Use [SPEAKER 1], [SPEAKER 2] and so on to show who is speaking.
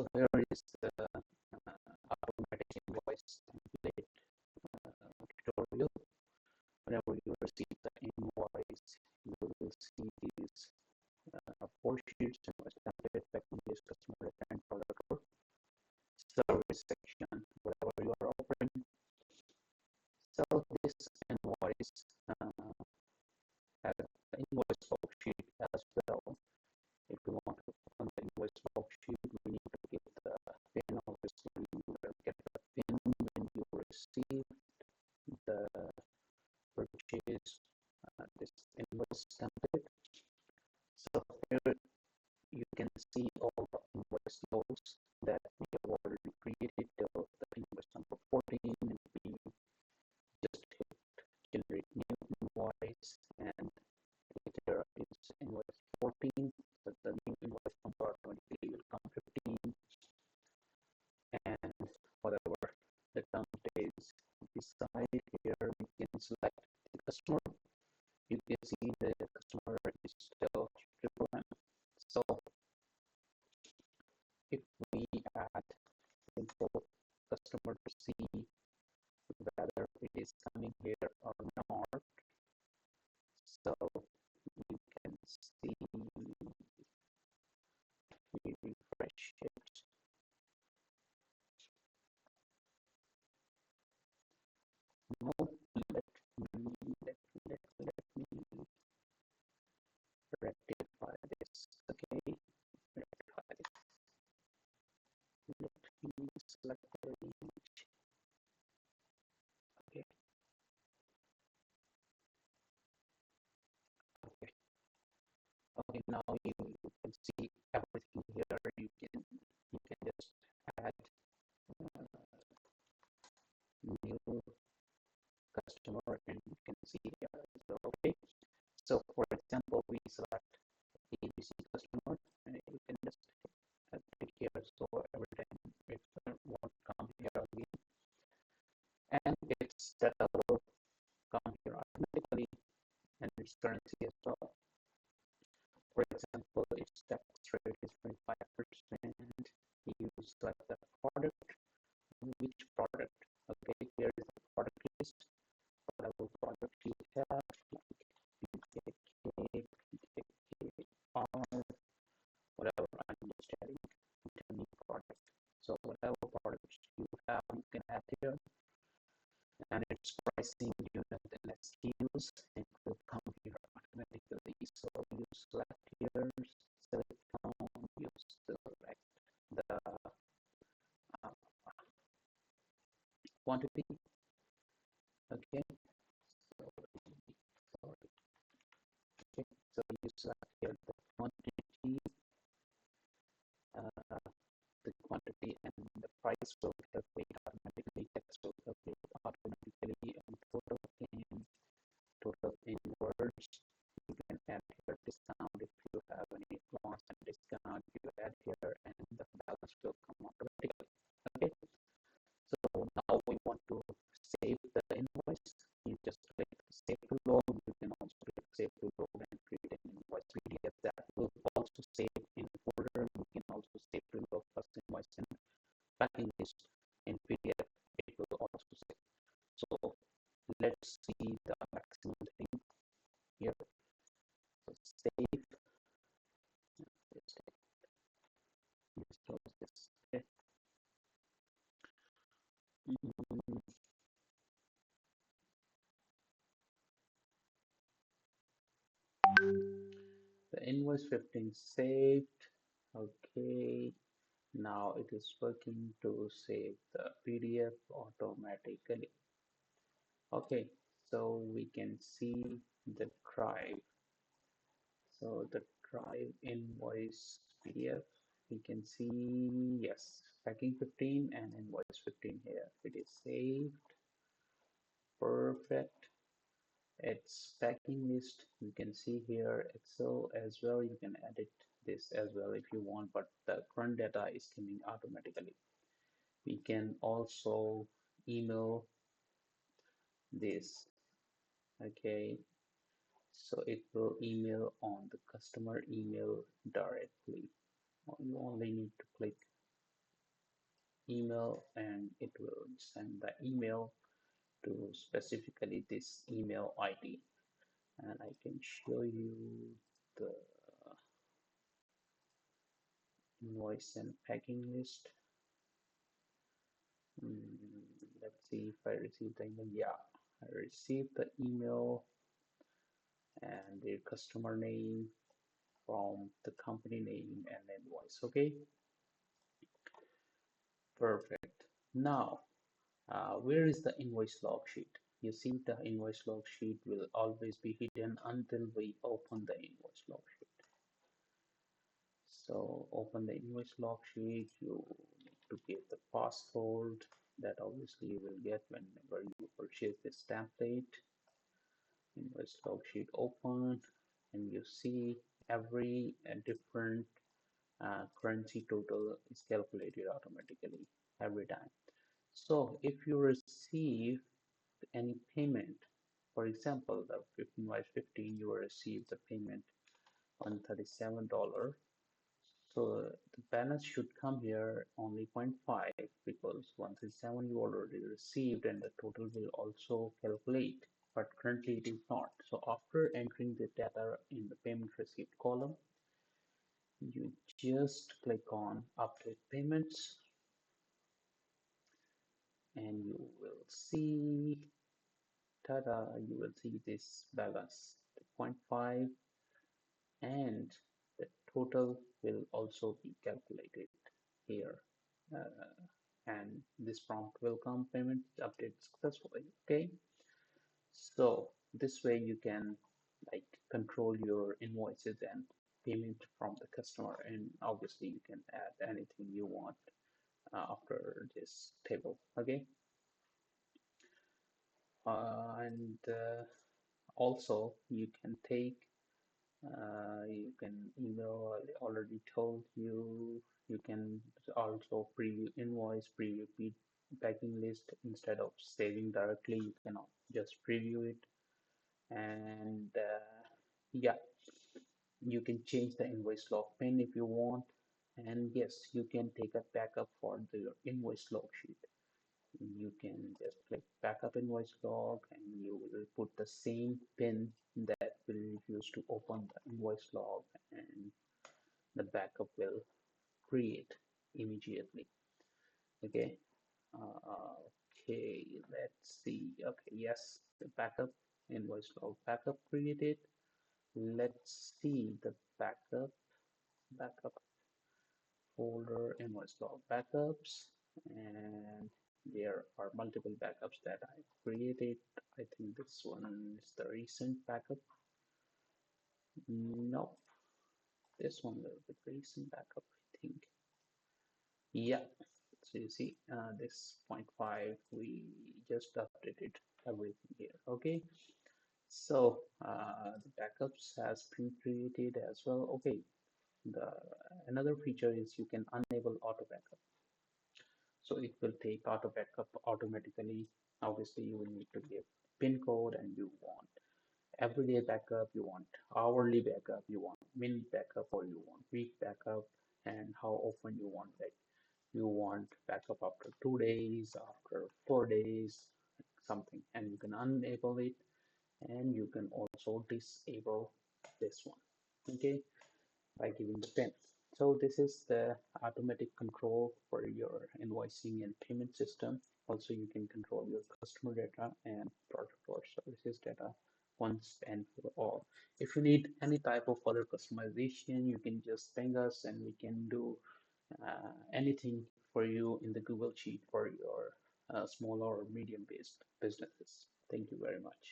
[SPEAKER 1] So here is the automatic invoice template tutorial. Whenever you receive the invoice, you will see these 4 sheets: invoice template, packing list, customer return, product or service section, whatever you are offering. So this invoice has the invoice worksheet as well. If you want to open the invoice worksheet, we need to give the PIN. Obviously, you will get the PIN when you receive the purchase this invoice template. So here you can see all the invoice logs that we have already created till the invoice number 14, and we just hit generate new invoice, and there is invoice 14, so the new invoice number automatically will come 15, and whatever the count is beside here, we can select the customer. You can see the customer is still triple M. So if we add simple customer to see whether it is coming here or not, so you can see, we refresh it. No, let me rectify this. Okay, rectify it. Let me select the image. Okay. Okay. Okay. Now you can see everything here. You can just add new customer, and you can see here as well. Okay. So for example, we select ABC customer, and you can just click here. So every time it won't come here again, and its data will come here automatically, and its currency as well. For example, its tax rate is 25%. You select the product. Which product? Okay, here is the product list. Whatever product you have, whatever, I'm just adding a new product. So whatever products you have, you can add here, and its pricing, unit, and SKUs, it will come here automatically. So you select here, select you select the quantity. Okay, so okay, so you select here the quantity, and the price will calculate automatically, text will calculate automatically, and total in words. You can add here discount if you have any loss and discount, you add here, and the balance will come automatically. Okay, so now we want to save the invoice. You just click save to log. You can also click save to log and create an invoice PDF that will also save in folder. You can also save to log first invoice and packing list in PDF. It will also save. So let's see the maximum thing here. So save. Let's close this. Okay. The invoice 15 saved. Okay, now it is working to save the PDF automatically. Okay, so we can see the drive. So the drive invoice PDF, we can see, yes, packing 15 and invoice 15 here. It is saved. Perfect. It's packing list. You can see here Excel as well. You can edit this as well if you want, but the current data is coming automatically. We can also email this. Okay, so it will email on the customer email directly. You only need to click email, and it will send the email to specifically this email ID. And I can show you the invoice and packing list. Let's see if I received the email. Yeah, I received the email and their customer name from the company name and invoice. Okay, perfect. Now, where is the invoice log sheet? You see, the invoice log sheet will always be hidden until we open the invoice log sheet. So open the invoice log sheet. You need to give the passcode that obviously you will get whenever you purchase this template. Invoice log sheet open, and you see every different currency total is calculated automatically every time. So if you receive any payment, for example, the invoice 15, you will receive the payment $137. So the balance should come here only 0.5 because 137 you already received and the total will also calculate, but currently it is not. So after entering the data in the payment received column, you just click on update payments and you will see, tada, you will see this balance 0.5 and the total will also be calculated here. And this prompt will come, payment update successfully. Okay, so this way you can like control your invoices and payment from the customer, and obviously you can add anything you want after this table. Okay, and also you can take you can email, I already told you. You can also preview invoice, preview packing list. Instead of saving directly, you can just preview it. And yeah, you can change the invoice log pin if you want. And yes, you can take a backup for the invoice log sheet. You can just click backup invoice log and you will put the same pin that will use to open the invoice log, and the backup will create immediately. Okay, okay, let's see. Okay, yes, the backup invoice log backup created. Let's see the backup folder, invoice log backups, and there are multiple backups that I created. I think this one is the recent backup. Nope, this one will be the recent backup, I think. Yeah, so you see this 0.5, we just updated everything here. Okay, so the backups has been created as well. Okay, the another feature is you can enable auto backup. So it will take auto backup automatically. Obviously, you will need to give PIN code, and you want everyday backup, you want hourly backup, you want minute backup, or you want week backup, and how often you want, like you want backup after 2 days, after 4 days, something, and you can enable it, and you can also disable this one. Okay, by giving the pin. So this is the automatic control for your invoicing and payment system. Also, you can control your customer data and product or services data once and for all. If you need any type of other customization, you can just ping us and we can do anything for you in the Google Sheet for your small or medium based businesses. Thank you very much.